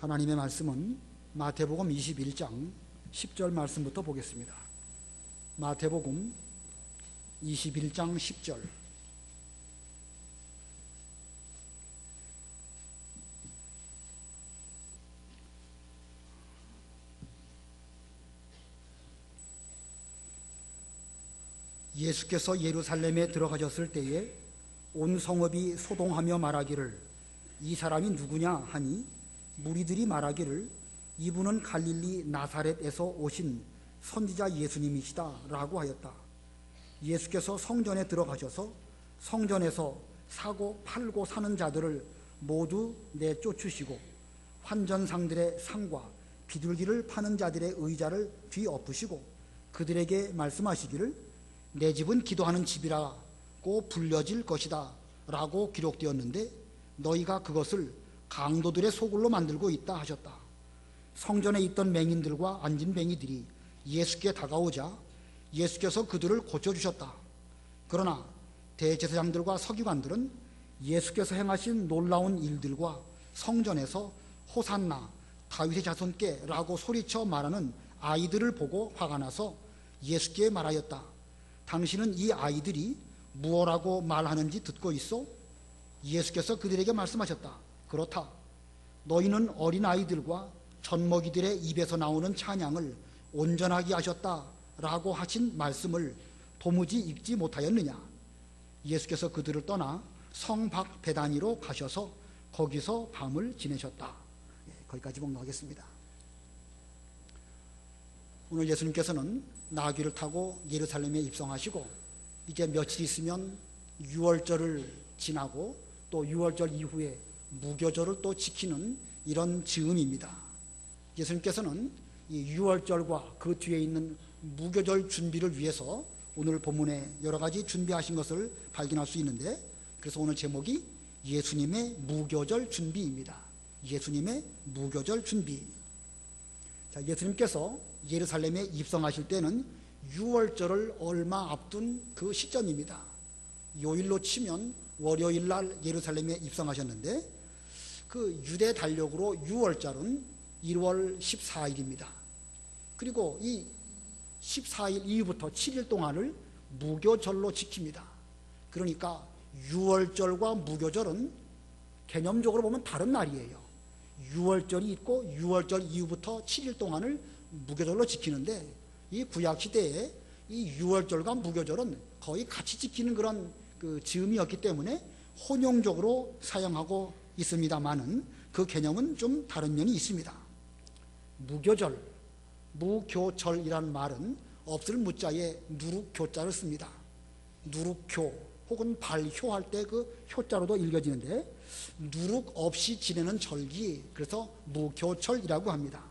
하나님의 말씀은 마태복음 21장 10절 말씀부터 보겠습니다. 마태복음 21장 10절. 예수께서 예루살렘에 들어가셨을 때에 온 성읍이 소동하며 말하기를 이 사람이 누구냐 하니 무리들이 말하기를 이분은 갈릴리 나사렛에서 오신 선지자 예수님이시다 라고 하였다. 예수께서 성전에 들어가셔서 성전에서 사고 팔고 사는 자들을 모두 내쫓으시고 환전상들의 상과 비둘기를 파는 자들의 의자를 뒤엎으시고 그들에게 말씀하시기를 내 집은 기도하는 집이라고 불려질 것이다 라고 기록되었는데 너희가 그것을 강도들의 소굴로 만들고 있다 하셨다. 성전에 있던 맹인들과 앉은 맹이들이 예수께 다가오자 예수께서 그들을 고쳐주셨다. 그러나 대제사장들과 서기관들은 예수께서 행하신 놀라운 일들과 성전에서 호산나 다윗의 자손께 라고 소리쳐 말하는 아이들을 보고 화가 나서 예수께 말하였다. 당신은 이 아이들이 무엇라고 말하는지 듣고 있어? 예수께서 그들에게 말씀하셨다. 그렇다. 너희는 어린아이들과 젖먹이들의 입에서 나오는 찬양을 온전하게 하셨다 라고 하신 말씀을 도무지 읽지 못하였느냐? 예수께서 그들을 떠나 성 밖 베다니로 가셔서 거기서 밤을 지내셨다. 거기까지 봉독하겠습니다. 오늘 예수님께서는 나귀를 타고 예루살렘에 입성하시고 이제 며칠 있으면 유월절을 지나고 또 유월절 이후에 무교절을 또 지키는 이런 즈음입니다. 예수님께서는 이 유월절과 그 뒤에 있는 무교절 준비를 위해서 오늘 본문에 여러 가지 준비하신 것을 발견할 수 있는데, 그래서 오늘 제목이 예수님의 무교절 준비입니다. 예수님의 무교절 준비. 자, 예수님께서 예루살렘에 입성하실 때는 유월절을 얼마 앞둔 그 시점입니다. 요일로 치면 월요일 날 예루살렘에 입성하셨는데 그 유대 달력으로 유월절은 1월 14일입니다. 그리고 이 14일 이후부터 7일 동안을 무교절로 지킵니다. 그러니까 유월절과 무교절은 개념적으로 보면 다른 날이에요. 유월절이 있고 유월절 이후부터 7일 동안을 무교절로 지키는데 이 구약시대에 이 유월절과 무교절은 거의 같이 지키는 그런 그 즈음이었기 때문에 혼용적으로 사용하고 있습니다만은 그 개념은 좀 다른 면이 있습니다. 무교절, 무교절이라는 말은 없을 무자에 누룩교자를 씁니다. 누룩교 혹은 발효할 때 그 효자로도 읽어지는데 누룩 없이 지내는 절기, 그래서 무교절이라고 합니다.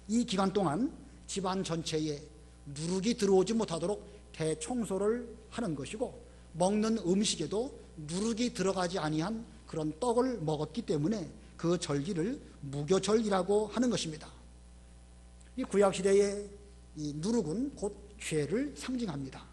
이 기간 동안 집안 전체에 누룩이 들어오지 못하도록 대청소를 하는 것이고 먹는 음식에도 누룩이 들어가지 아니한 그런 떡을 먹었기 때문에 그 절기를 무교절이라고 하는 것입니다. 이 구약시대의 이 누룩은 곧 죄를 상징합니다.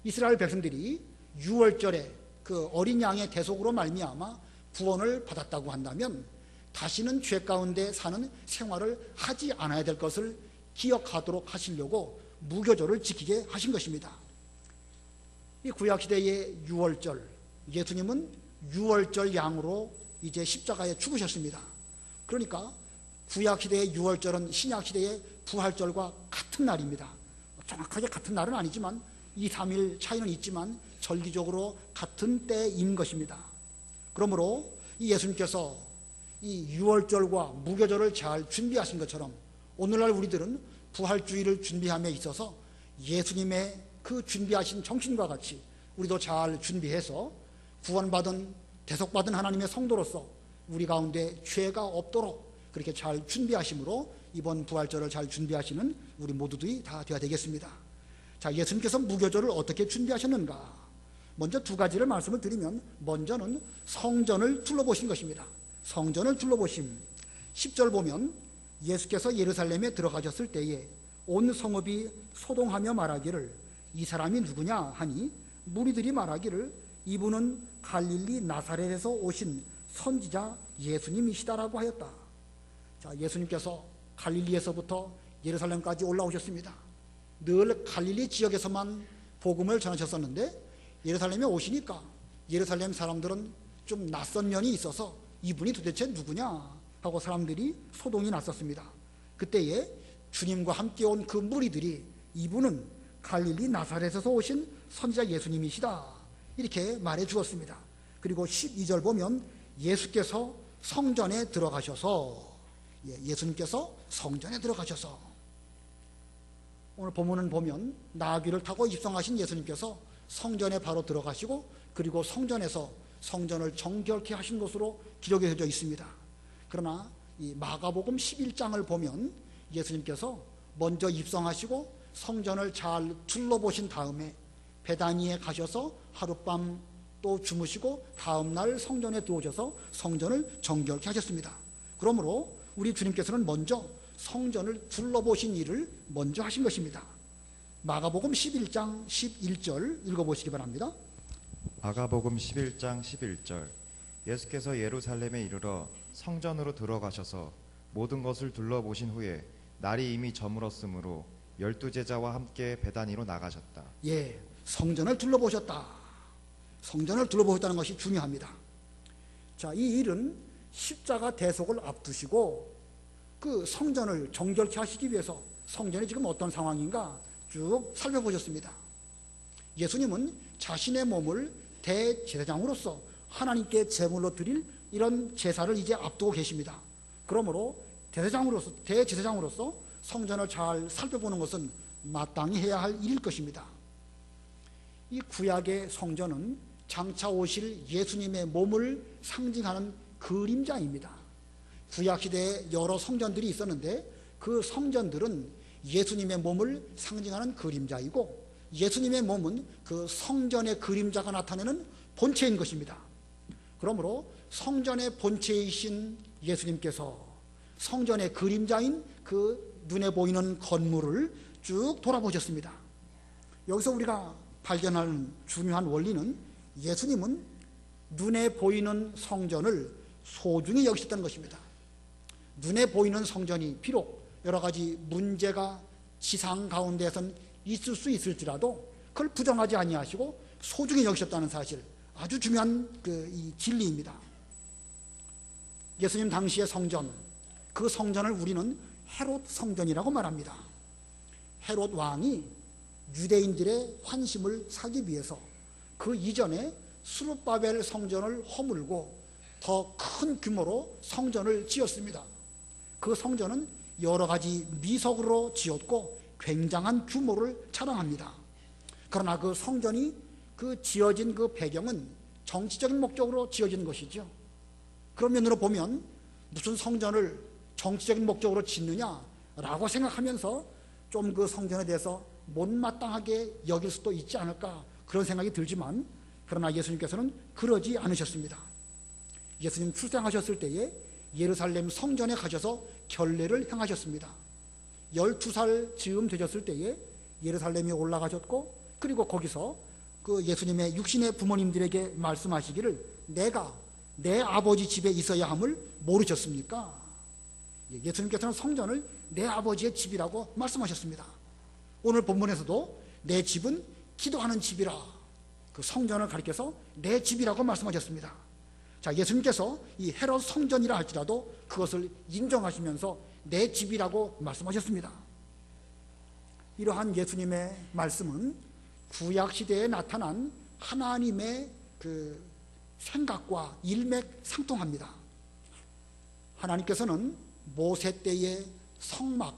이스라엘 백성들이 유월절에 그 어린 양의 대속으로 말미암아 구원을 받았다고 한다면 다시는 죄 가운데 사는 생활을 하지 않아야 될 것을 기억하도록 하시려고 무교절을 지키게 하신 것입니다. 이 구약시대의 유월절, 예수님은 유월절 양으로 이제 십자가에 죽으셨습니다. 그러니까 구약시대의 유월절은 신약시대의 부활절과 같은 날입니다. 정확하게 같은 날은 아니지만 2, 3일 차이는 있지만 절기적으로 같은 때인 것입니다. 그러므로 이 예수님께서 이 유월절과 무교절을 잘 준비하신 것처럼 오늘날 우리들은 부활주의를 준비함에 있어서 예수님의 그 준비하신 정신과 같이 우리도 잘 준비해서 구원받은 대속받은 하나님의 성도로서 우리 가운데 죄가 없도록 그렇게 잘 준비하심으로 이번 부활절을 잘 준비하시는 우리 모두들이 다 되어야 되겠습니다. 자, 예수님께서 무교절을 어떻게 준비하셨는가? 먼저 두 가지를 말씀을 드리면, 먼저는 성전을 둘러보신 것입니다. 성전을 둘러보심. 10절 보면 예수께서 예루살렘에 들어가셨을 때에 온 성읍이 소동하며 말하기를 이 사람이 누구냐 하니 무리들이 말하기를 이분은 갈릴리 나사렛에서 오신 선지자 예수님이시다라고 하였다. 자, 예수님께서 갈릴리에서부터 예루살렘까지 올라오셨습니다. 늘 갈릴리 지역에서만 복음을 전하셨었는데 예루살렘에 오시니까 예루살렘 사람들은 좀 낯선 면이 있어서 이분이 도대체 누구냐 하고 사람들이 소동이 났었습니다. 그때에 주님과 함께 온 그 무리들이 이분은 갈릴리 나사렛에서 오신 선지자 예수님이시다 이렇게 말해 주었습니다. 그리고 12절 보면 예수께서 성전에 들어가셔서, 예수님께서 성전에 들어가셔서, 오늘 본문은 보면 나귀를 타고 입성하신 예수님께서 성전에 바로 들어가시고 그리고 성전에서 성전을 정결케 하신 것으로 기록되어져 있습니다. 그러나 이 마가복음 11장을 보면 예수님께서 먼저 입성하시고 성전을 잘 둘러보신 다음에 베다니에 가셔서 하룻밤 또 주무시고 다음날 성전에 들어오셔서 성전을 정결케 하셨습니다. 그러므로 우리 주님께서는 먼저 성전을 둘러보신 일을 먼저 하신 것입니다. 마가복음 11장 11절 읽어보시기 바랍니다. 마가복음 11장 11절 예수께서 예루살렘에 이르러 성전으로 들어가셔서 모든 것을 둘러보신 후에 날이 이미 저물었으므로 12제자와 함께 베다니로 나가셨다. 예, 성전을 둘러보셨다. 성전을 둘러보셨다는 것이 중요합니다. 자, 이 일은 십자가 대속을 앞두시고 그 성전을 정결케 하시기 위해서 성전이 지금 어떤 상황인가 쭉 살펴보셨습니다. 예수님은 자신의 몸을 대제사장으로서 하나님께 제물로 드릴 이런 제사를 이제 앞두고 계십니다. 그러므로 대제사장으로서 성전을 잘 살펴보는 것은 마땅히 해야 할 일일 것입니다. 이 구약의 성전은 장차 오실 예수님의 몸을 상징하는 그림자입니다. 구약시대에 여러 성전들이 있었는데 그 성전들은 예수님의 몸을 상징하는 그림자이고 예수님의 몸은 그 성전의 그림자가 나타내는 본체인 것입니다. 그러므로 성전의 본체이신 예수님께서 성전의 그림자인 그 눈에 보이는 건물을 쭉 돌아보셨습니다. 여기서 우리가 발견하는 중요한 원리는 예수님은 눈에 보이는 성전을 소중히 여기셨다는 것입니다. 눈에 보이는 성전이 비록 여러 가지 문제가 지상 가운데에선 있을 수 있을지라도 그걸 부정하지 아니하시고 소중히 여기셨다는 사실, 아주 중요한 이 진리입니다. 예수님 당시의 성전, 그 성전을 우리는 헤롯 성전이라고 말합니다. 헤롯 왕이 유대인들의 환심을 사기 위해서 그 이전에 스룹바벨 성전을 허물고 더 큰 규모로 성전을 지었습니다. 그 성전은 여러 가지 미석으로 지었고 굉장한 규모를 자랑합니다. 그러나 그 성전이 그 지어진 그 배경은 정치적인 목적으로 지어진 것이죠. 그런 면으로 보면 무슨 성전을 정치적인 목적으로 짓느냐라고 생각하면서 좀 그 성전에 대해서 못마땅하게 여길 수도 있지 않을까 그런 생각이 들지만 그러나 예수님께서는 그러지 않으셨습니다. 예수님 출생하셨을 때에 예루살렘 성전에 가셔서 결례를 행하셨습니다. 12살 즈음 되셨을 때에 예루살렘에 올라가셨고 그리고 거기서 그 예수님의 육신의 부모님들에게 말씀하시기를 내가 내 아버지 집에 있어야 함을 모르셨습니까? 예수님께서는 성전을 내 아버지의 집이라고 말씀하셨습니다. 오늘 본문에서도 내 집은 기도하는 집이라 그 성전을 가리켜서 내 집이라고 말씀하셨습니다. 자, 예수님께서 이 헤롯 성전이라 할지라도 그것을 인정하시면서 내 집이라고 말씀하셨습니다. 이러한 예수님의 말씀은 구약시대에 나타난 하나님의 그 생각과 일맥상통합니다. 하나님께서는 모세 때의 성막,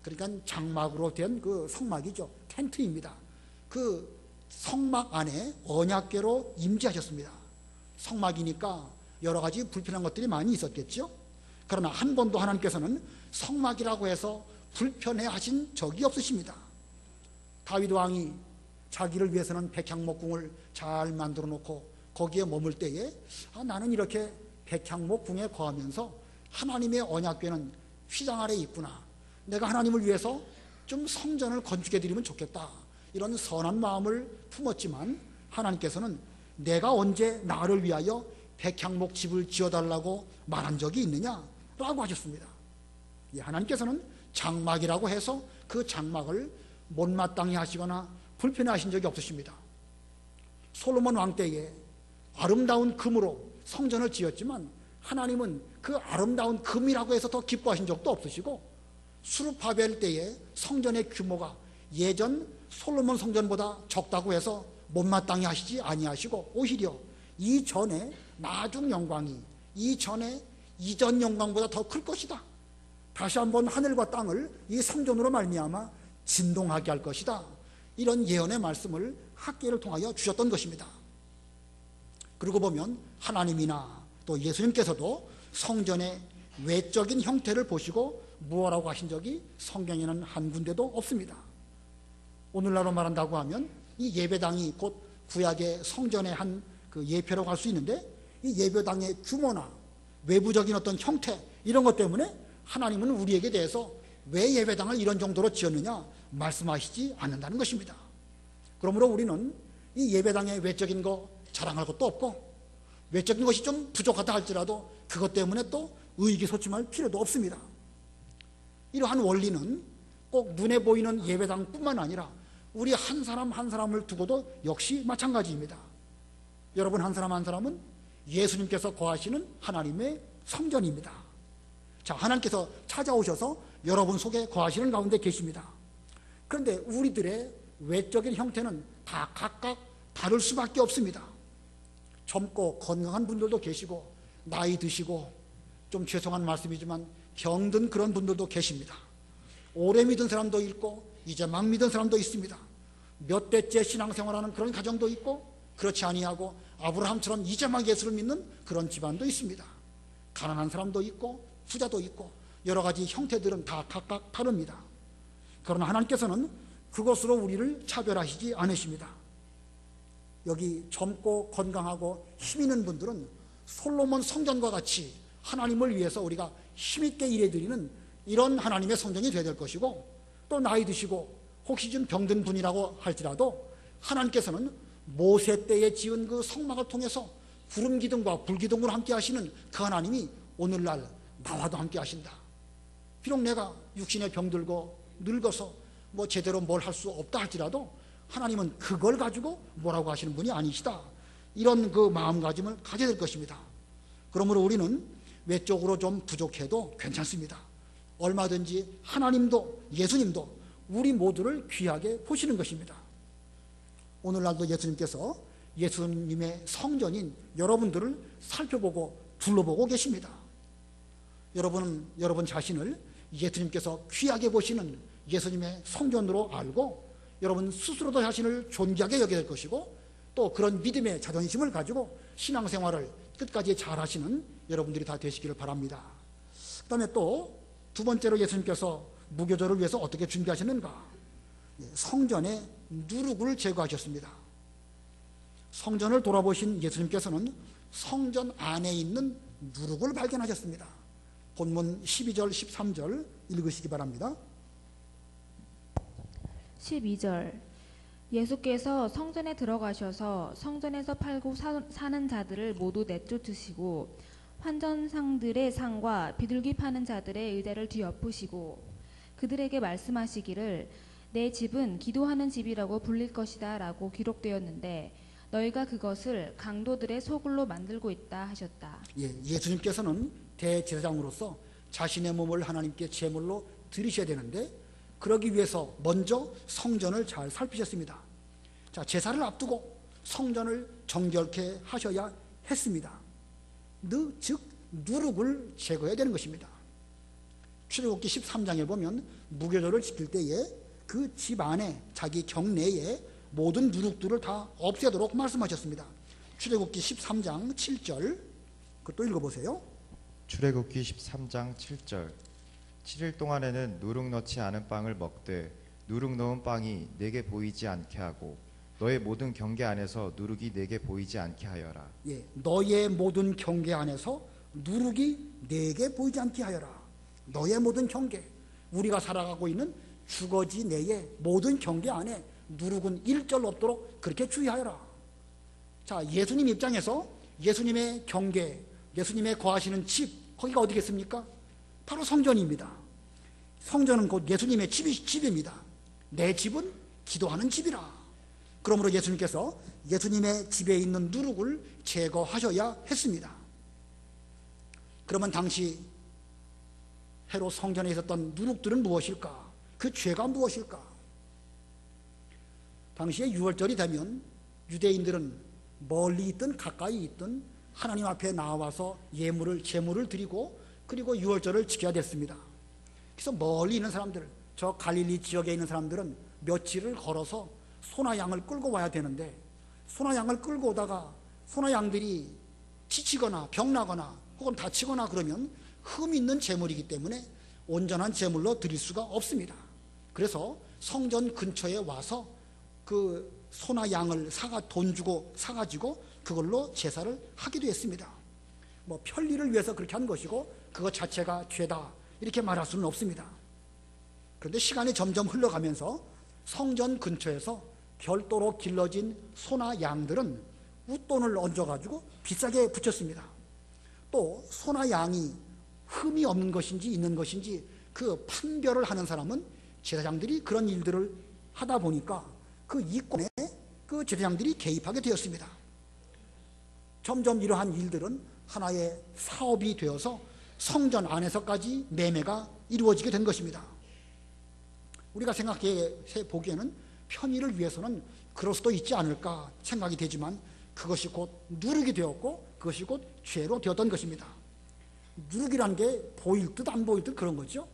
그러니까 장막으로 된 그 성막이죠. 텐트입니다. 그 성막 안에 언약궤로 임재하셨습니다. 성막이니까 여러 가지 불편한 것들이 많이 있었겠죠. 그러나 한 번도 하나님께서는 성막이라고 해서 불편해 하신 적이 없으십니다. 다윗 왕이 자기를 위해서는 백향목궁을 잘 만들어 놓고 거기에 머물 때에 나는 이렇게 백향목궁에 거하면서 하나님의 언약궤는 휘장 아래에 있구나, 내가 하나님을 위해서 좀 성전을 건축해 드리면 좋겠다, 이런 선한 마음을 품었지만 하나님께서는 내가 언제 나를 위하여 백향목 집을 지어달라고 말한 적이 있느냐라고 하셨습니다. 하나님께서는 장막이라고 해서 그 장막을 못마땅히 하시거나 불편해하신 적이 없으십니다. 솔로몬 왕 때에 아름다운 금으로 성전을 지었지만 하나님은 그 아름다운 금이라고 해서 더 기뻐하신 적도 없으시고, 수르바벨 때에 성전의 규모가 예전 솔로몬 성전보다 적다고 해서 못마땅히 하시지 아니하시고, 오히려 이전에 나중 영광이 이전 영광보다 더 클 것이다. 다시 한번 하늘과 땅을 이 성전으로 말미암아 진동하게 할 것이다. 이런 예언의 말씀을 학개를 통하여 주셨던 것입니다. 그리고 보면 하나님이나 또 예수님께서도 성전의 외적인 형태를 보시고 무엇라고 하신 적이 성경에는 한 군데도 없습니다. 오늘날로 말한다고 하면 이 예배당이 곧 구약의 성전의 한 그 예표라고 할 수 있는데, 이 예배당의 규모나 외부적인 어떤 형태 이런 것 때문에 하나님은 우리에게 대해서 왜 예배당을 이런 정도로 지었느냐 말씀하시지 않는다는 것입니다. 그러므로 우리는 이 예배당의 외적인 거 자랑할 것도 없고, 외적인 것이 좀 부족하다 할지라도 그것 때문에 또 의기소침할 필요도 없습니다. 이러한 원리는 꼭 눈에 보이는 예배당뿐만 아니라 우리 한 사람 한 사람을 두고도 역시 마찬가지입니다. 여러분 한 사람 한 사람은 예수님께서 거하시는 하나님의 성전입니다. 자, 하나님께서 찾아오셔서 여러분 속에 거하시는 가운데 계십니다. 그런데 우리들의 외적인 형태는 다 각각 다를 수밖에 없습니다. 젊고 건강한 분들도 계시고, 나이 드시고 좀 죄송한 말씀이지만 병든 그런 분들도 계십니다. 오래 믿은 사람도 있고 이제 막 믿은 사람도 있습니다. 몇 대째 신앙생활하는 그런 가정도 있고, 그렇지 아니하고 아브라함처럼 이제 막 예수를 믿는 그런 집안도 있습니다. 가난한 사람도 있고 부자도 있고 여러 가지 형태들은 다 각각 다릅니다. 그러나 하나님께서는 그것으로 우리를 차별하시지 않으십니다. 여기 젊고 건강하고 힘있는 분들은 솔로몬 성전과 같이 하나님을 위해서 우리가 힘있게 일해드리는 이런 하나님의 성전이 되어야 될 것이고, 또 나이 드시고 혹시 좀 병든 분이라고 할지라도 하나님께서는 모세 때에 지은 그 성막을 통해서 구름 기둥과 불 기둥으로 함께 하시는 그 하나님이 오늘날 나와도 함께 하신다. 비록 내가 육신에 병들고 늙어서 뭐 제대로 뭘 할 수 없다 할지라도 하나님은 그걸 가지고 뭐라고 하시는 분이 아니시다. 이런 그 마음가짐을 가져야 될 것입니다. 그러므로 우리는 외적으로 좀 부족해도 괜찮습니다. 얼마든지 하나님도 예수님도 우리 모두를 귀하게 보시는 것입니다. 오늘날도 예수님께서 예수님의 성전인 여러분들을 살펴보고 둘러보고 계십니다. 여러분은 여러분 자신을 예수님께서 귀하게 보시는 예수님의 성전으로 알고 여러분 스스로도 자신을 존귀하게 여겨야 될 것이고, 또 그런 믿음의 자존심을 가지고 신앙생활을 끝까지 잘 하시는 여러분들이 다 되시기를 바랍니다. 그 다음에 또 두 번째로 예수님께서 무교절을 위해서 어떻게 준비하셨는가? 성전에 누룩을 제거하셨습니다. 성전을 돌아보신 예수님께서는 성전 안에 있는 누룩을 발견하셨습니다. 본문 12절 13절 읽으시기 바랍니다. 12절 예수께서 성전에 들어가셔서 성전에서 팔고 사는 자들을 모두 내쫓으시고 환전상들의 상과 비둘기 파는 자들의 의자를 뒤엎으시고 그들에게 말씀하시기를 내 집은 기도하는 집이라고 불릴 것이다 라고 기록되었는데 너희가 그것을 강도들의 소굴로 만들고 있다 하셨다. 예수님께서는 대제사장으로서 자신의 몸을 하나님께 제물로 드리셔야 되는데, 그러기 위해서 먼저 성전을 잘 살피셨습니다. 자, 제사를 앞두고 성전을 정결케 하셔야 했습니다. 즉 누룩을 제거해야 되는 것입니다. 출애굽기 13장에 보면 무교절을 지킬 때에 그 집 안에 자기 경내에 모든 누룩들을 다 없애도록 말씀하셨습니다. 출애굽기 13장 7절 그것도 읽어보세요. 출애굽기 13장 7절 7일 동안에는 누룩 넣지 않은 빵을 먹되 누룩 넣은 빵이 내게 보이지 않게 하고 너의 모든 경계 안에서 누룩이 내게 보이지 않게 하여라. 너의 모든 경계 안에서 누룩이 내게 보이지 않게 하여라. 너의 모든 경계, 우리가 살아가고 있는 주거지 내의 모든 경계 안에 누룩은 일절 없도록 그렇게 주의하여라. 자, 예수님 입장에서 예수님의 경계, 예수님의 거하시는 집, 거기가 어디겠습니까? 바로 성전입니다. 성전은 곧 예수님의 집입니다. 내 집은 기도하는 집이라. 그러므로 예수님께서 예수님의 집에 있는 누룩을 제거하셔야 했습니다. 그러면 당시 헤롯 성전에 있었던 누룩들은 무엇일까? 그 죄가 무엇일까? 당시에 유월절이 되면 유대인들은 멀리 있든 가까이 있든 하나님 앞에 나와서 제물을 드리고 그리고 유월절을 지켜야 됐습니다. 그래서 멀리 있는 사람들, 저 갈릴리 지역에 있는 사람들은 며칠을 걸어서 소나 양을 끌고 와야 되는데, 소나 양을 끌고 오다가 소나 양들이 지치거나 병나거나 혹은 다치거나 그러면 흠 있는 제물이기 때문에 온전한 제물로 드릴 수가 없습니다. 그래서 성전 근처에 와서 그 소나 양을 돈 주고 사가지고 그걸로 제사를 하기도 했습니다. 뭐 편리를 위해서 그렇게 한 것이고 그것 자체가 죄다 이렇게 말할 수는 없습니다. 그런데 시간이 점점 흘러가면서 성전 근처에서 별도로 길러진 소나 양들은 웃돈을 얹어가지고 비싸게 붙였습니다. 또 소나 양이 흠이 없는 것인지 있는 것인지 그 판별을 하는 사람은 제사장들이 그런 일들을 하다 보니까 그 이권에 그 제사장들이 개입하게 되었습니다. 점점 이러한 일들은 하나의 사업이 되어서 성전 안에서까지 매매가 이루어지게 된 것입니다. 우리가 생각해 보기에는 편의를 위해서는 그럴 수도 있지 않을까 생각이 되지만 그것이 곧 누룩이 되었고 그것이 곧 죄로 되었던 것입니다. 누룩이란 게 보일 듯 안 보일 듯 그런 거죠.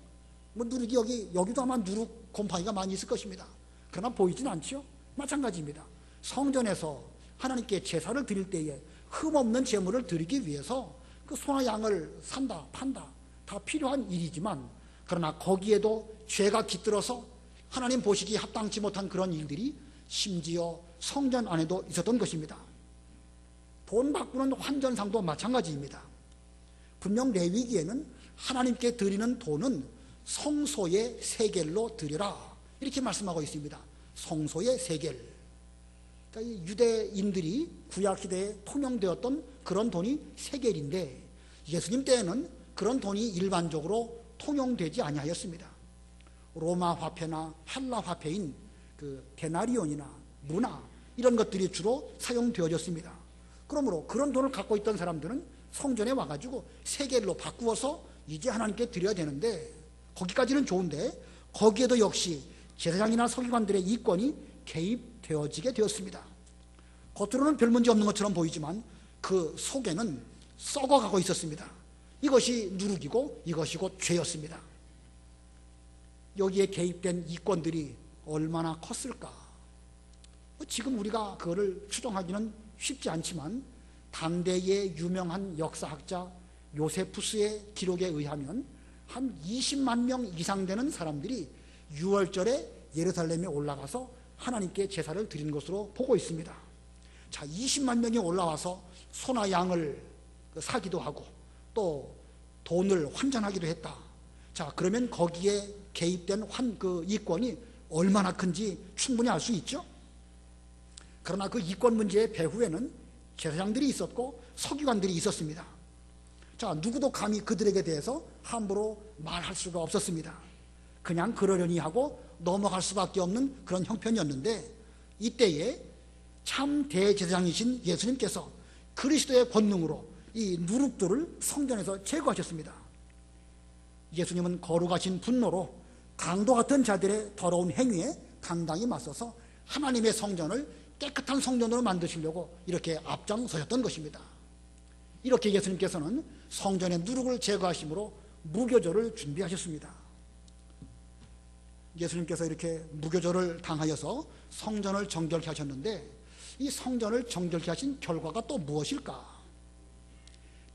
뭐 누룩이 여기도 아마 누룩 곰팡이가 많이 있을 것입니다. 그러나 보이진 않죠. 마찬가지입니다. 성전에서 하나님께 제사를 드릴 때에 흠없는 제물을 드리기 위해서 그 소나 양을 산다 판다 다 필요한 일이지만 그러나 거기에도 죄가 깃들어서 하나님 보시기에 합당치 못한 그런 일들이 심지어 성전 안에도 있었던 것입니다. 돈 바꾸는 환전상도 마찬가지입니다. 분명 레위기에는 하나님께 드리는 돈은 성소의 세겔로 드려라 이렇게 말씀하고 있습니다. 성소의 세겔. 그러니까 이 유대인들이 구약시대에 통용되었던 그런 돈이 세겔인데 예수님 때에는 그런 돈이 일반적으로 통용되지 아니하였습니다. 로마 화폐나 헬라 화폐인 그 데나리온이나 문화 이런 것들이 주로 사용되어졌습니다. 그러므로 그런 돈을 갖고 있던 사람들은 성전에 와가지고 세겔로 바꾸어서 이제 하나님께 드려야 되는데 거기까지는 좋은데 거기에도 역시 제사장이나 서기관들의 이권이 개입되어지게 되었습니다. 겉으로는 별 문제 없는 것처럼 보이지만 그 속에는 썩어가고 있었습니다. 이것이 누룩이고 이것이 곧 죄였습니다. 여기에 개입된 이권들이 얼마나 컸을까? 지금 우리가 그거를 추정하기는 쉽지 않지만 당대의 유명한 역사학자 요세푸스의 기록에 의하면 한 20만 명 이상 되는 사람들이 유월절에 예루살렘에 올라가서 하나님께 제사를 드린 것으로 보고 있습니다. 자, 20만 명이 올라와서 소나 양을 사기도 하고 또 돈을 환전하기도 했다. 자, 그러면 거기에 개입된 그 이권이 얼마나 큰지 충분히 알 수 있죠. 그러나 그 이권 문제의 배후에는 제사장들이 있었고 서기관들이 있었습니다. 자, 누구도 감히 그들에게 대해서 함부로 말할 수가 없었습니다. 그냥 그러려니 하고 넘어갈 수밖에 없는 그런 형편이었는데 이때에 참 대제사장이신 예수님께서 그리스도의 권능으로 이 누룩들을 성전에서 제거하셨습니다. 예수님은 거룩하신 분노로 강도 같은 자들의 더러운 행위에 당당히 맞서서 하나님의 성전을 깨끗한 성전으로 만드시려고 이렇게 앞장서셨던 것입니다. 이렇게 예수님께서는 성전의 누룩을 제거하심으로 무교절을 준비하셨습니다. 예수님께서 이렇게 무교절을 당하여서 성전을 정결케 하셨는데 이 성전을 정결케 하신 결과가 또 무엇일까?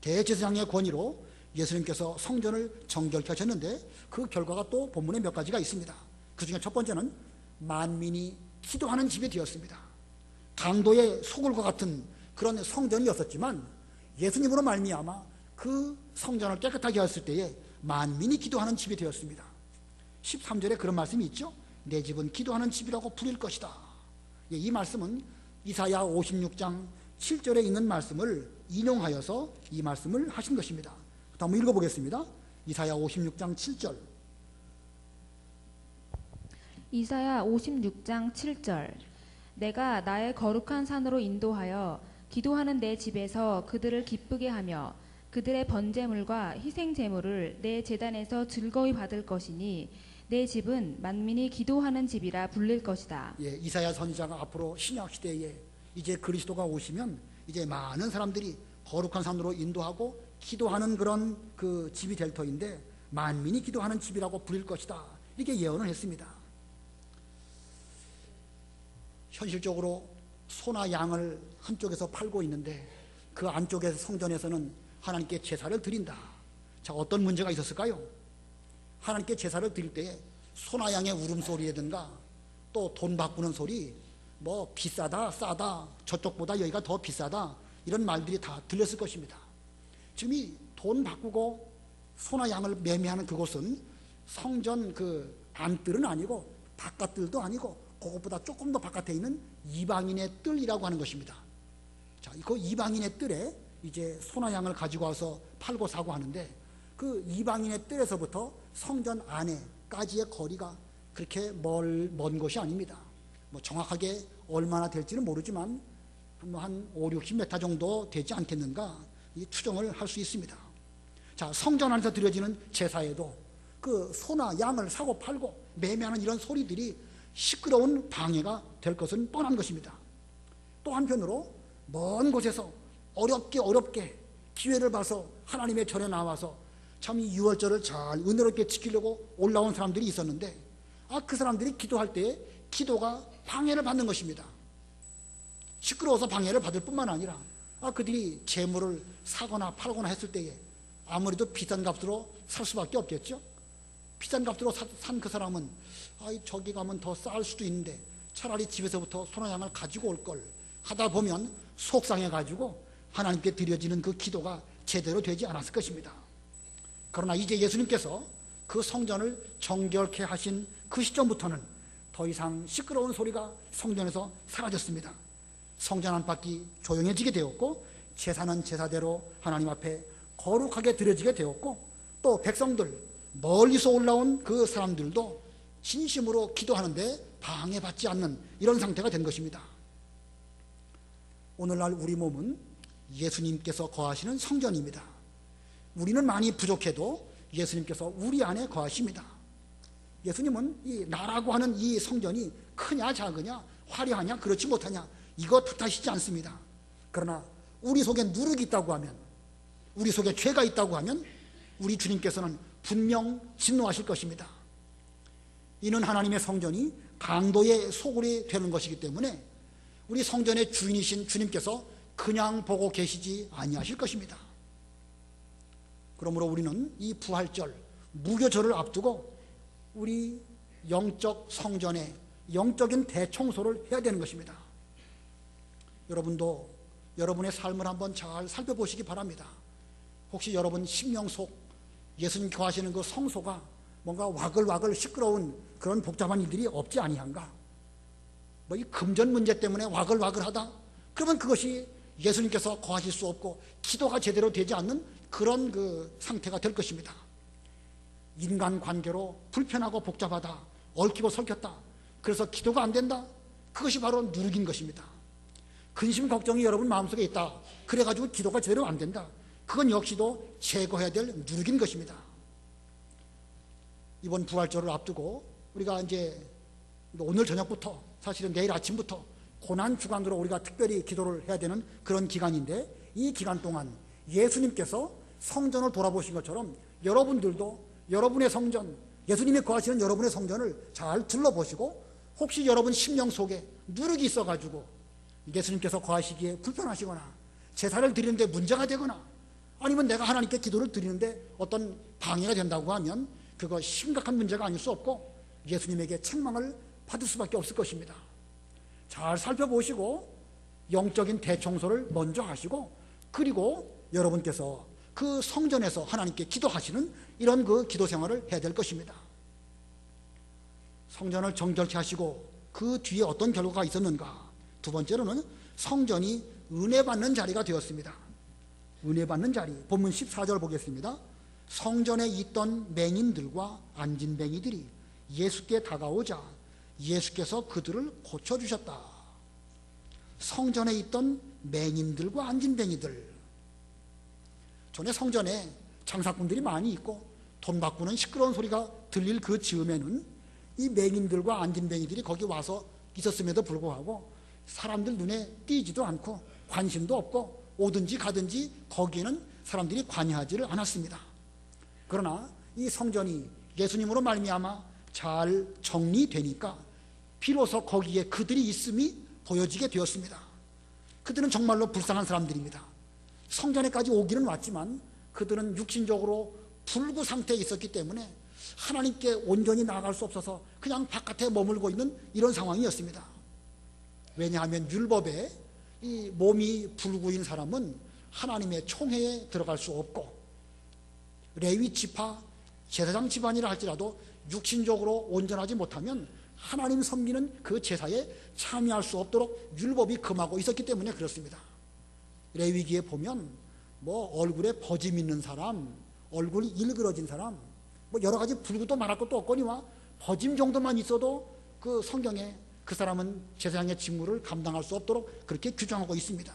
대제사장의 권위로 예수님께서 성전을 정결케 하셨는데 그 결과가 또 본문에 몇 가지가 있습니다. 그 중에 첫 번째는 만민이 기도하는 집이 되었습니다. 강도의 소굴과 같은 그런 성전이었었지만 예수님으로 말미암아 그 성전을 깨끗하게 하였을 때에 만민이 기도하는 집이 되었습니다. 13절에 그런 말씀이 있죠. 내 집은 기도하는 집이라고 부릴 것이다. 이 말씀은 이사야 56장 7절에 있는 말씀을 인용하여서 이 말씀을 하신 것입니다. 한번 읽어보겠습니다. 이사야 56장 7절. 이사야 56장 7절. 내가 나의 거룩한 산으로 인도하여 기도하는 내 집에서 그들을 기쁘게 하며 그들의 번제물과 희생 제물을 내 제단에서 즐거이 받을 것이니 내 집은 만민이 기도하는 집이라 불릴 것이다. 예, 이사야 선지자가 앞으로 신약 시대에 이제 그리스도가 오시면 이제 많은 사람들이 거룩한 산으로 인도하고 기도하는 그런 그 집이 될 터인데 만민이 기도하는 집이라고 부릴 것이다. 이렇게 예언을 했습니다. 현실적으로 소나 양을 한쪽에서 팔고 있는데 그 안쪽에서 성전에서는 하나님께 제사를 드린다. 자, 어떤 문제가 있었을까요? 하나님께 제사를 드릴 때에 소나 양의 울음소리라든가 또 돈 바꾸는 소리, 뭐 비싸다 싸다 저쪽보다 여기가 더 비싸다 이런 말들이 다 들렸을 것입니다. 지금 이 돈 바꾸고 소나 양을 매매하는 그곳은 성전 그 안뜰은 아니고 바깥뜰도 아니고 그것보다 조금 더 바깥에 있는 이방인의 뜰이라고 하는 것입니다. 자, 그 이방인의 뜰에 이제 소나 양을 가지고 와서 팔고 사고 하는데 그 이방인의 뜰에서부터 성전 안에까지의 거리가 그렇게 먼 곳이 아닙니다. 뭐 정확하게 얼마나 될지는 모르지만 한 5, 60m 정도 되지 않겠는가 이 추정을 할 수 있습니다. 자, 성전 안에서 드려지는 제사에도 그 소나 양을 사고 팔고 매매하는 이런 소리들이 시끄러운 방해가 될 것은 뻔한 것입니다. 또 한편으로 먼 곳에서 어렵게 기회를 봐서 하나님의 절에 나와서 참 이 유월절을 잘 은혜롭게 지키려고 올라온 사람들이 있었는데 그 사람들이 기도할 때 기도가 방해를 받는 것입니다. 시끄러워서 방해를 받을 뿐만 아니라 그들이 재물을 사거나 팔거나 했을 때에 아무래도 비싼 값으로 살 수밖에 없겠죠. 비싼 값으로 산 그 사람은 저기 가면 더 쌀 수도 있는데 차라리 집에서부터 소나 양을 가지고 올 걸 하다 보면 속상해가지고 하나님께 드려지는 그 기도가 제대로 되지 않았을 것입니다. 그러나 이제 예수님께서 그 성전을 정결케 하신 그 시점부터는 더 이상 시끄러운 소리가 성전에서 사라졌습니다. 성전 안팎이 조용해지게 되었고 제사는 제사대로 하나님 앞에 거룩하게 드려지게 되었고 또 백성들 멀리서 올라온 그 사람들도 진심으로 기도하는데 방해받지 않는 이런 상태가 된 것입니다. 오늘날 우리 몸은 예수님께서 거하시는 성전입니다. 우리는 많이 부족해도 예수님께서 우리 안에 거하십니다. 예수님은 이 나라고 하는 이 성전이 크냐 작으냐 화려하냐 그렇지 못하냐 이거 탓하시지 않습니다. 그러나 우리 속에 누룩이 있다고 하면 우리 속에 죄가 있다고 하면 우리 주님께서는 분명 진노하실 것입니다. 이는 하나님의 성전이 강도의 소굴이 되는 것이기 때문에 우리 성전의 주인이신 주님께서 그냥 보고 계시지 아니하실 것입니다. 그러므로 우리는 이 부활절 무교절을 앞두고 우리 영적 성전의 영적인 대청소를 해야 되는 것입니다. 여러분도 여러분의 삶을 한번 잘 살펴보시기 바랍니다. 혹시 여러분 심령 속 예수님 거하시는 그 성소가 뭔가 와글와글 시끄러운 그런 복잡한 일들이 없지 아니한가? 뭐 이 금전 문제 때문에 와글와글하다? 그러면 그것이 예수님께서 거하실 수 없고 기도가 제대로 되지 않는 그런 그 상태가 될 것입니다. 인간관계로 불편하고 복잡하다, 얽히고 설켰다, 그래서 기도가 안 된다, 그것이 바로 누룩인 것입니다. 근심 걱정이 여러분 마음속에 있다, 그래가지고 기도가 제대로 안 된다, 그건 역시도 제거해야 될 누룩인 것입니다. 이번 부활절을 앞두고 우리가 이제 오늘 저녁부터 사실은 내일 아침부터 고난주간으로 우리가 특별히 기도를 해야 되는 그런 기간인데 이 기간 동안 예수님께서 성전을 돌아보신 것처럼 여러분들도 여러분의 성전, 예수님이 거하시는 여러분의 성전을 잘 둘러보시고 혹시 여러분 심령 속에 누룩이 있어가지고 예수님께서 거하시기에 불편하시거나 제사를 드리는데 문제가 되거나 아니면 내가 하나님께 기도를 드리는데 어떤 방해가 된다고 하면 그거 심각한 문제가 아닐 수 없고 예수님에게 책망을 받을 수밖에 없을 것입니다. 잘 살펴보시고 영적인 대청소를 먼저 하시고 그리고 여러분께서 그 성전에서 하나님께 기도하시는 이런 그 기도 생활을 해야 될 것입니다. 성전을 정결케 하시고 그 뒤에 어떤 결과가 있었는가? 두 번째로는 성전이 은혜 받는 자리가 되었습니다. 은혜 받는 자리, 본문 14절 보겠습니다. 성전에 있던 맹인들과 안진뱅이들이 예수께 다가오자 예수께서 그들을 고쳐주셨다. 성전에 있던 맹인들과 안진뱅이들, 전에 성전에 장사꾼들이 많이 있고 돈 바꾸는 시끄러운 소리가 들릴 그 즈음에는 이 맹인들과 안진뱅이들이 거기 와서 있었음에도 불구하고 사람들 눈에 띄지도 않고 관심도 없고 오든지 가든지 거기에는 사람들이 관여하지를 않았습니다. 그러나 이 성전이 예수님으로 말미암아 잘 정리되니까 비로소 거기에 그들이 있음이 보여지게 되었습니다. 그들은 정말로 불쌍한 사람들입니다. 성전에까지 오기는 왔지만 그들은 육신적으로 불구 상태에 있었기 때문에 하나님께 온전히 나아갈 수 없어서 그냥 바깥에 머물고 있는 이런 상황이었습니다. 왜냐하면 율법에 이 몸이 불구인 사람은 하나님의 총회에 들어갈 수 없고, 레위 지파 제사장 집안이라 할지라도 육신적으로 온전하지 못하면 하나님 섬기는 그 제사에 참여할 수 없도록 율법이 금하고 있었기 때문에 그렇습니다. 레위기에 보면 뭐 얼굴에 버짐 있는 사람, 얼굴이 일그러진 사람, 뭐 여러 가지 불구도 말할 것도 없거니와 버짐 정도만 있어도 그 성경에 그 사람은 제사장의 직무를 감당할 수 없도록 그렇게 규정하고 있습니다.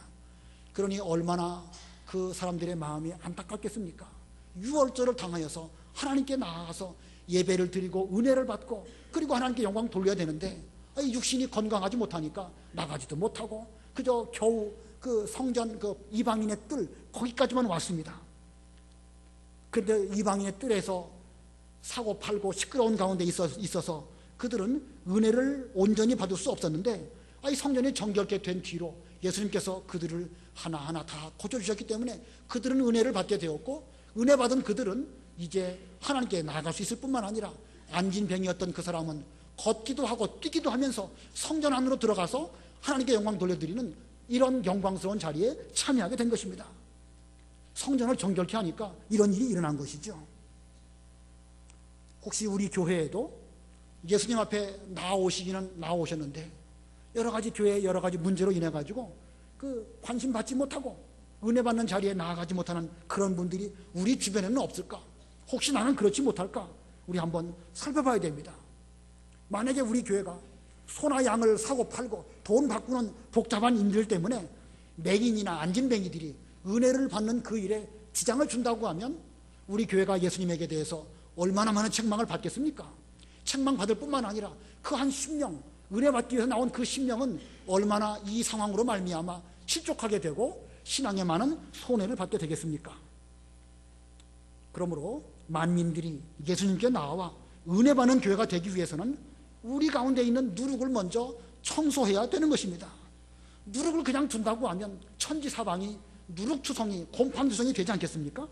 그러니 얼마나 그 사람들의 마음이 안타깝겠습니까? 유월절을 당하여서 하나님께 나아가서 예배를 드리고 은혜를 받고 그리고 하나님께 영광 돌려야 되는데 육신이 건강하지 못하니까 나가지도 못하고 그저 겨우 그 성전 그 이방인의 뜰 거기까지만 왔습니다. 그런데 이방인의 뜰에서 사고 팔고 시끄러운 가운데 있어서 그들은 은혜를 온전히 받을 수 없었는데 이 성전이 정결케 된 뒤로 예수님께서 그들을 하나하나 다 고쳐주셨기 때문에 그들은 은혜를 받게 되었고, 은혜 받은 그들은 이제 하나님께 나아갈 수 있을 뿐만 아니라 안진뱅이였던 그 사람은 걷기도 하고 뛰기도 하면서 성전 안으로 들어가서 하나님께 영광 돌려드리는 이런 영광스러운 자리에 참여하게 된 것입니다. 성전을 정결케 하니까 이런 일이 일어난 것이죠. 혹시 우리 교회에도 예수님 앞에 나오시기는 나오셨는데 여러 가지 교회의 여러 가지 문제로 인해 가지고 그 관심 받지 못하고 은혜 받는 자리에 나아가지 못하는 그런 분들이 우리 주변에는 없을까? 혹시 나는 그렇지 못할까? 우리 한번 살펴봐야 됩니다. 만약에 우리 교회가 소나 양을 사고 팔고 돈 바꾸는 복잡한 일들 때문에 맹인이나 안진뱅이들이 은혜를 받는 그 일에 지장을 준다고 하면 우리 교회가 예수님에게 대해서 얼마나 많은 책망을 받겠습니까? 책망받을 뿐만 아니라 그 한 10명, 은혜 받기 위해서 나온 그 10명은 얼마나 이 상황으로 말미암아 실족하게 되고 신앙에 많은 손해를 받게 되겠습니까? 그러므로 만민들이 예수님께 나와 은혜 받는 교회가 되기 위해서는 우리 가운데 있는 누룩을 먼저 청소해야 되는 것입니다. 누룩을 그냥 둔다고 하면 천지사방이 누룩투성이, 곰팡투성이 되지 않겠습니까?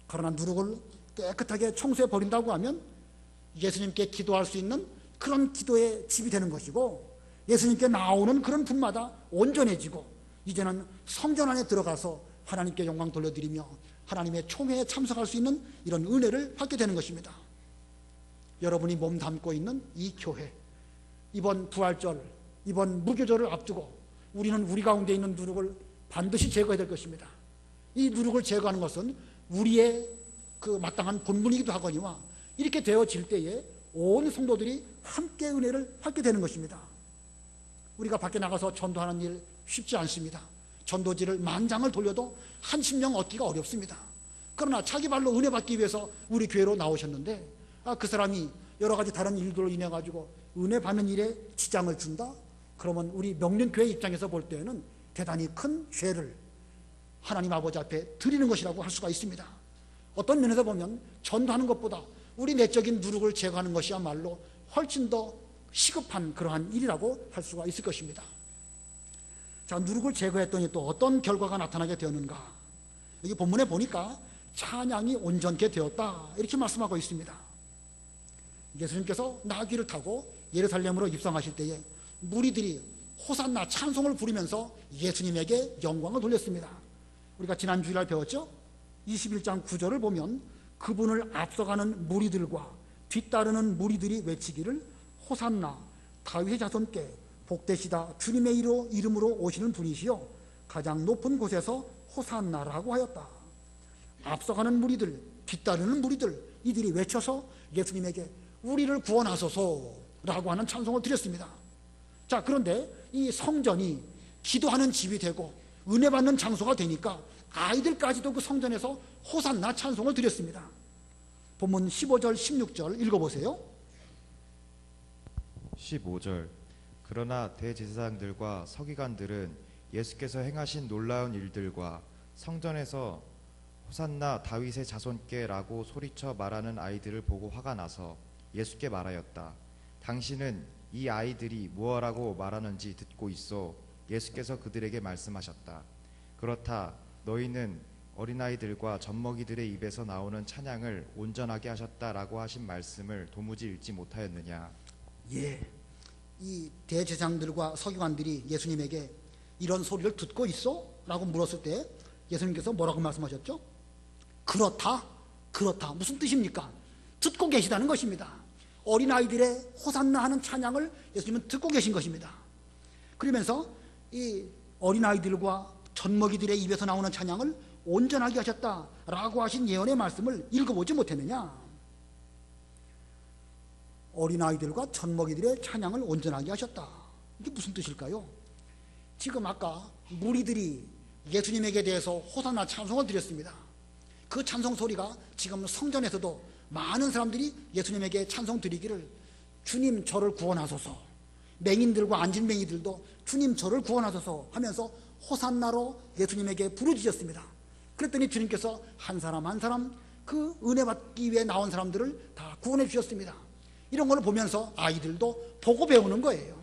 그러나 누룩을 깨끗하게 청소해 버린다고 하면 예수님께 기도할 수 있는 그런 기도의 집이 되는 것이고, 예수님께 나오는 그런 분마다 온전해지고 이제는 성전 안에 들어가서 하나님께 영광 돌려드리며 하나님의 총회에 참석할 수 있는 이런 은혜를 받게 되는 것입니다. 여러분이 몸 담고 있는 이 교회, 이번 부활절, 이번 무교절을 앞두고 우리는 우리 가운데 있는 누룩을 반드시 제거해야 될 것입니다. 이 누룩을 제거하는 것은 우리의 그 마땅한 본분이기도 하거니와 이렇게 되어질 때에 온 성도들이 함께 은혜를 받게 되는 것입니다. 우리가 밖에 나가서 전도하는 일 쉽지 않습니다. 전도지를 만장을 돌려도 한 10명 얻기가 어렵습니다. 그러나 자기 발로 은혜 받기 위해서 우리 교회로 나오셨는데 그 사람이 여러 가지 다른 일들로 인해 가지고 은혜 받는 일에 지장을 준다? 그러면 우리 명륜교회 입장에서 볼 때는 대단히 큰 죄를 하나님 아버지 앞에 드리는 것이라고 할 수가 있습니다. 어떤 면에서 보면 전도하는 것보다 우리 내적인 누룩을 제거하는 것이야말로 훨씬 더 시급한 그러한 일이라고 할 수가 있을 것입니다. 자, 누룩을 제거했더니 또 어떤 결과가 나타나게 되었는가? 여기 본문에 보니까 찬양이 온전케 되었다 이렇게 말씀하고 있습니다. 예수님께서 나귀를 타고 예루살렘으로 입성하실 때에 무리들이 호산나 찬송을 부르면서 예수님에게 영광을 돌렸습니다. 우리가 지난 주일날 배웠죠? 21장 9절을 보면 그분을 앞서가는 무리들과 뒤따르는 무리들이 외치기를 호산나 다윗의 자손께 복되시다 주님의 이름으로 오시는 분이시여 가장 높은 곳에서 호산나라고 하였다. 앞서가는 무리들, 뒤따르는 무리들, 이들이 외쳐서 예수님에게 우리를 구원하소서 라고 하는 찬송을 드렸습니다. 자, 그런데 이 성전이 기도하는 집이 되고 은혜 받는 장소가 되니까 아이들까지도 그 성전에서 호산나 찬송을 드렸습니다. 본문 15절 16절 읽어보세요. 15절 그러나 대제사장들과 서기관들은 예수께서 행하신 놀라운 일들과 성전에서 호산나 다윗의 자손께라고 소리쳐 말하는 아이들을 보고 화가 나서 예수께 말하였다. 당신은 이 아이들이 무엇라고 말하는지 듣고 있어. 예수께서 그들에게 말씀하셨다. 그렇다 너희는 어린아이들과 젖먹이들의 입에서 나오는 찬양을 온전하게 하셨다라고 하신 말씀을 도무지 읽지 못하였느냐. 예, 이 대제사장들과 서기관들이 예수님에게 이런 소리를 듣고 있어? 라고 물었을 때 예수님께서 뭐라고 말씀하셨죠? 그렇다, 그렇다. 무슨 뜻입니까? 듣고 계시다는 것입니다. 어린아이들의 호산나 하는 찬양을 예수님은 듣고 계신 것입니다. 그러면서 이 어린아이들과 젖먹이들의 입에서 나오는 찬양을 온전하게 하셨다라고 하신 예언의 말씀을 읽어보지 못했느냐? 어린아이들과 젖먹이들의 찬양을 온전하게 하셨다. 이게 무슨 뜻일까요? 지금 아까 무리들이 예수님에게 대해서 호산나 찬송을 드렸습니다. 그 찬송 소리가 지금 성전에서도 많은 사람들이 예수님에게 찬송 드리기를 주님 저를 구원하소서, 맹인들과 안진맹이들도 주님 저를 구원하소서 하면서 호산나로 예수님에게 부르짖었습니다. 그랬더니 주님께서 한 사람 한 사람 그 은혜 받기 위해 나온 사람들을 다 구원해 주셨습니다. 이런 걸 보면서 아이들도 보고 배우는 거예요.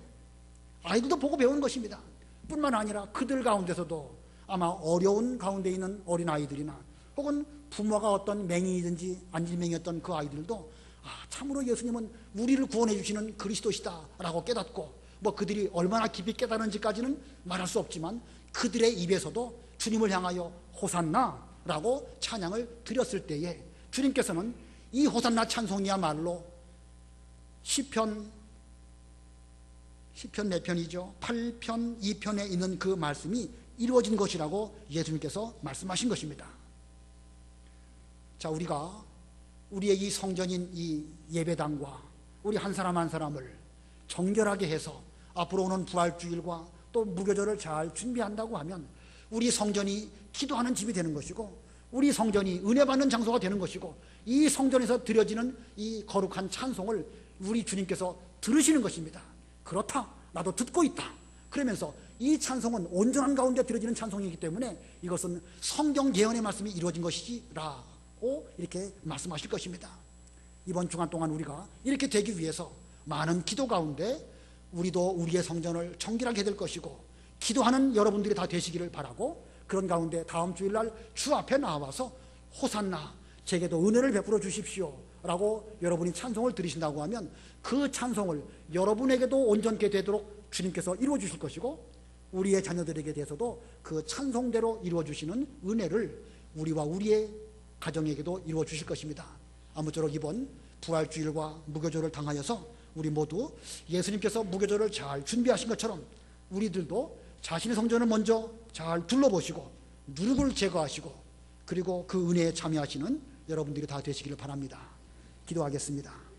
아이들도 보고 배우는 것입니다. 뿐만 아니라 그들 가운데서도 아마 어려운 가운데 있는 어린아이들이나 혹은 부모가 어떤 맹인이든지 안진맹이었던 그 아이들도 참으로 예수님은 우리를 구원해 주시는 그리스도시다 라고 깨닫고, 뭐 그들이 얼마나 깊이 깨달은지까지는 말할 수 없지만 그들의 입에서도 주님을 향하여 호산나 라고 찬양을 드렸을 때에 주님께서는 이 호산나 찬송이야말로 시편 몇 편이죠? 8편 2편에 있는 그 말씀이 이루어진 것이라고 예수님께서 말씀하신 것입니다. 자, 우리가 우리의 이 성전인 이 예배당과 우리 한 사람 한 사람을 정결하게 해서 앞으로 오는 부활주일과 또 무교절을 잘 준비한다고 하면 우리 성전이 기도하는 집이 되는 것이고 우리 성전이 은혜 받는 장소가 되는 것이고 이 성전에서 드려지는 이 거룩한 찬송을 우리 주님께서 들으시는 것입니다. 그렇다, 나도 듣고 있다. 그러면서 이 찬송은 온전한 가운데 드려지는 찬송이기 때문에 이것은 성경 예언의 말씀이 이루어진 것이라고 이렇게 말씀하실 것입니다. 이번 주간 동안 우리가 이렇게 되기 위해서 많은 기도 가운데 우리도 우리의 성전을 정결하게 될 것이고 기도하는 여러분들이 다 되시기를 바라고, 그런 가운데 다음 주일날 주 앞에 나와서 호산나 제게도 은혜를 베풀어 주십시오 라고 여러분이 찬송을 들으신다고 하면 그 찬송을 여러분에게도 온전케 되도록 주님께서 이루어 주실 것이고 우리의 자녀들에게 대해서도 그 찬송대로 이루어 주시는 은혜를 우리와 우리의 가정에게도 이루어 주실 것입니다. 아무쪼록 이번 부활주일과 무교절을 당하여서 우리 모두 예수님께서 무교절을 잘 준비하신 것처럼 우리들도 자신의 성전을 먼저 잘 둘러보시고 누룩을 제거하시고 그리고 그 은혜에 참여하시는 여러분들이 다 되시기를 바랍니다. 기도하겠습니다.